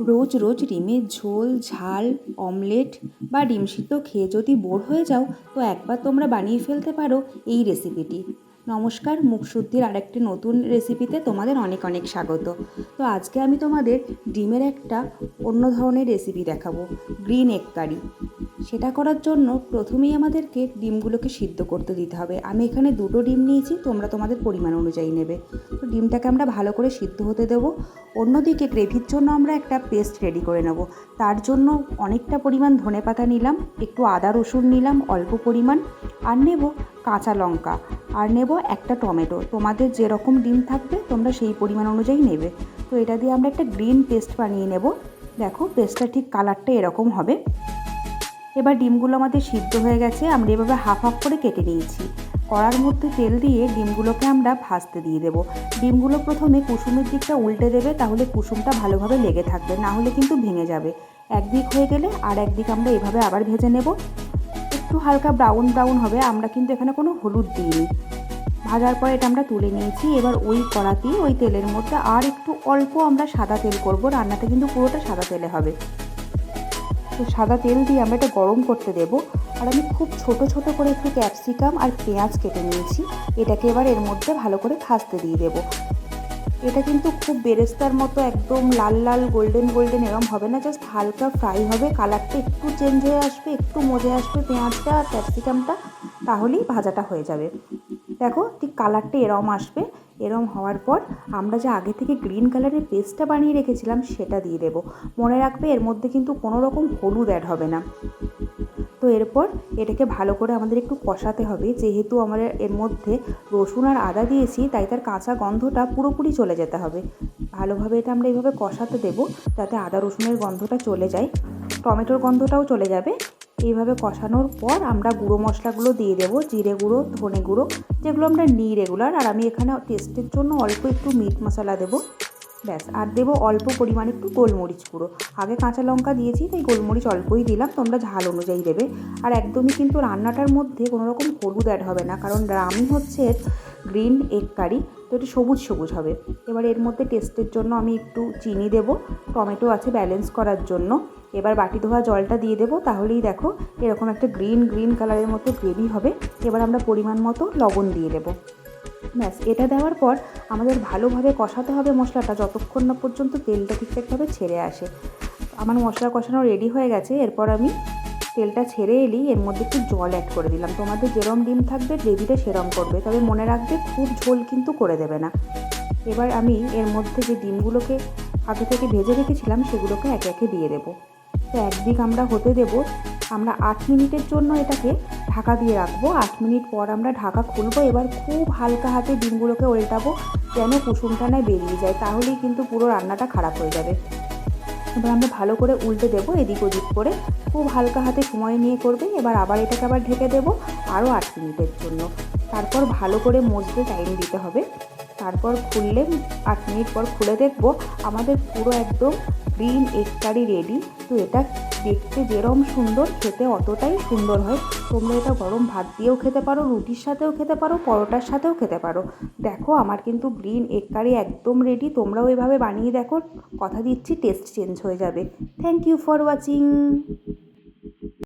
রোজ রোজ ডিমের ঝোল, ঝাল, অমলেট বা ডিম সিদ্ধ খেয়ে যদি বোর হয়ে যাও, তো একবার তোমরা বানিয়ে ফেলতে পারো এই রেসিপিটি। নমস্কার, মুখশুদ্ধির আরেকটি নতুন রেসিপিতে তোমাদের অনেক অনেক স্বাগত। তো আজকে আমি তোমাদের ডিমের একটা অন্য ধরনের রেসিপি দেখাবো, গ্রিন এগ কারি। সেটা করার জন্য প্রথমেই আমাদেরকে ডিমগুলোকে সিদ্ধ করতে দিতে হবে। আমি এখানে 2টো ডিম নিয়েছি, তোমরা তোমাদের পরিমাণ অনুযায়ী নেবে। তো ডিমটাকে আমরা ভালো করে সিদ্ধ হতে দেবো। অন্যদিকে গ্রেভির জন্য আমরা একটা পেস্ট রেডি করে নেব। তার জন্য অনেকটা পরিমাণ ধনেপাতা নিলাম, একটু আদা রসুন নিলাম অল্প পরিমাণ, আর নেব কাঁচা লঙ্কা, আর নেব একটা টমেটো। তোমাদের যেরকম ডিম থাকবে তোমরা সেই পরিমাণ অনুযায়ী নেবে। তো এটা দিয়ে আমরা একটা গ্রিন পেস্ট বানিয়ে নেব। দেখো পেস্টটা ঠিক কালারটা এরকম হবে। এবার ডিমগুলো আমাদের সিদ্ধ হয়ে গেছে, আমরা এভাবে হাফ হাফ করে কেটে নিয়েছি। কড়ার মধ্যে তেল দিয়ে ডিমগুলোকে আমরা ভাজতে দিয়ে দেবো। ডিমগুলো প্রথমে কুসুমের দিকটা উল্টে দেবে, তাহলে কুসুমটা ভালোভাবে লেগে থাকবে, না হলে কিন্তু ভেঙে যাবে। একদিক হয়ে গেলে আর একদিক আমরা এভাবে আবার ভেজে নেব। একটু হালকা ব্রাউন ব্রাউন হবে, আমরা কিন্তু এখানে কোনো হলুদ দিইনি। ভাজার পর এটা আমরা তুলে নিয়েছি। এবার ওই কড়াতেই ওই তেলের মধ্যে আর একটু অল্প আমরা সাদা তেল করব, রান্নাটা কিন্তু পুরোটা সাদা তেলে হবে। তো সাদা তেল দিয়ে আমরা এটা গরম করতে দেবো। আর আমি খুব ছোট ছোট করে একটু ক্যাপসিকাম আর পেঁয়াজ কেটে নিয়েছি, এটাকে এবার এর মধ্যে ভালো করে ভাজতে দিয়ে দেবো। এটা কিন্তু খুব বেরেস্তার মতো একদম লাল লাল গোল্ডেন গোল্ডেন এরম হবে না, জাস্ট হালকা ফ্রাই হবে, কালারটা একটু চেঞ্জ হয়ে আসবে, একটু মজে আসবে পেঁয়াজটা আর ক্যাপসিকামটা, তাহলেই ভাজাটা হয়ে যাবে। দেখো ঠিক কালারটা এরম আসবে। এরম হওয়ার পর আমরা যে আগে থেকে গ্রিন কালারের পেস্টটা বানিয়ে রেখেছিলাম সেটা দিয়ে দেবো। মনে রাখবে এর মধ্যে কিন্তু কোনো রকম হলুদ অ্যাড হবে না। তো এরপর এটাকে ভালো করে আমাদের একটু কষাতে হবে। যেহেতু আমরা এর মধ্যে রসুন আর আদা দিয়েছি, তাই তার কাঁচা গন্ধটা পুরোপুরি চলে যেতে হবে। ভালোভাবে এটা আমরা এইভাবে কষাতে দেবো, যাতে আদা রসুনের গন্ধটা চলে যায়, টমেটোর গন্ধটাও চলে যাবে। এইভাবে কষানোর পর আমরা গুঁড়ো মশলাগুলো দিয়ে দেবো, জিরে গুঁড়ো, ধনে গুঁড়ো, যেগুলো আমরা নিই রেগুলার। আর আমি এখানে টেস্টের জন্য অল্প একটু মিট মশলা দেবো, ব্যাস। আর দেবো অল্প পরিমাণ একটু গোলমরিচ গুঁড়ো। আগে কাঁচা লঙ্কা দিয়েছি, তাই গোলমরিচ অল্পই দিলাম, তোমরা ঝাল অনুযায়ী দেবে। আর একদমই কিন্তু রান্নাটার মধ্যে কোনো রকম হলুদ অ্যাড হবে না, কারণ রামি হচ্ছে গ্রিন এগ কারি, তো এটা সবুজ সবুজ হবে। এবার এর মধ্যে টেস্টের জন্য আমি একটু চিনি দেবো, টমেটো আছে ব্যালেন্স করার জন্য। এবার বাটি ধোয়া জলটা দিয়ে দেবো, তাহলেই দেখো এরকম একটা গ্রিন গ্রিন কালারের মতো গ্রেভি হবে। এবার আমরা পরিমাণ মতো লবণ দিয়ে দেবো, ব্যাস। এটা দেওয়ার পর আমাদের ভালোভাবে কষাতে হবে মশলাটা, যতক্ষণ না পর্যন্ত তেলটা ঠিকঠাকভাবে ছেড়ে আসে। আমার মশলা কষানো রেডি হয়ে গেছে। এরপর আমি তেলটা ছেড়ে এলেই এর মধ্যে একটু জল অ্যাড করে দিলাম। তোমাদের যেরম ডিম থাকবে গ্রেভিটা সেরম করবে, তবে মনে রাখবে খুব ঝোল কিন্তু করে দেবে না। এবার আমি এর মধ্যে যে ডিমগুলোকে আগে থেকে ভেজে রেখেছিলাম সেগুলোকে একে একে দিয়ে দেবো। তো একদিক আমরা হতে দেবো। আমরা 8 মিনিটের জন্য এটাকে ঢাকা দিয়ে রাখবো। 8 মিনিট পর আমরা ঢাকা খুলবো। এবার খুব হালকা হাতে ডিমগুলোকে উল্টাবো, যেন কুসুমটা না বেরিয়ে যায়, তাহলেই কিন্তু পুরো রান্নাটা খারাপ হয়ে যাবে। এবার আমরা ভালো করে উল্টে দেবো এদিক ওদিক করে, খুব হালকা হাতে সময় নিয়ে করবে। এবার আবার এটাকে আবার ঢেকে দেবো আরও 8 মিনিটের জন্য। তারপর ভালো করে মজতে টাইম দিতে হবে। তারপর খুললে 8 মিনিট পর খুলে দেখবো আমাদের পুরো একদম গ্রিন এগ কারি রেডি। তো এটা দেখতে যেরম সুন্দর, খেতে অতটাই সুন্দর হয়। তোমরা এটা গরম ভাত দিয়েও খেতে পারো, রুটির সাথেও খেতে পারো, পরোটার সাথেও খেতে পারো। দেখো আমার কিন্তু গ্রিন এগ কারি একদম রেডি। তোমরাও এভাবে বানিয়ে দেখো, কথা দিচ্ছি টেস্ট চেঞ্জ হয়ে যাবে। Thank you for watching.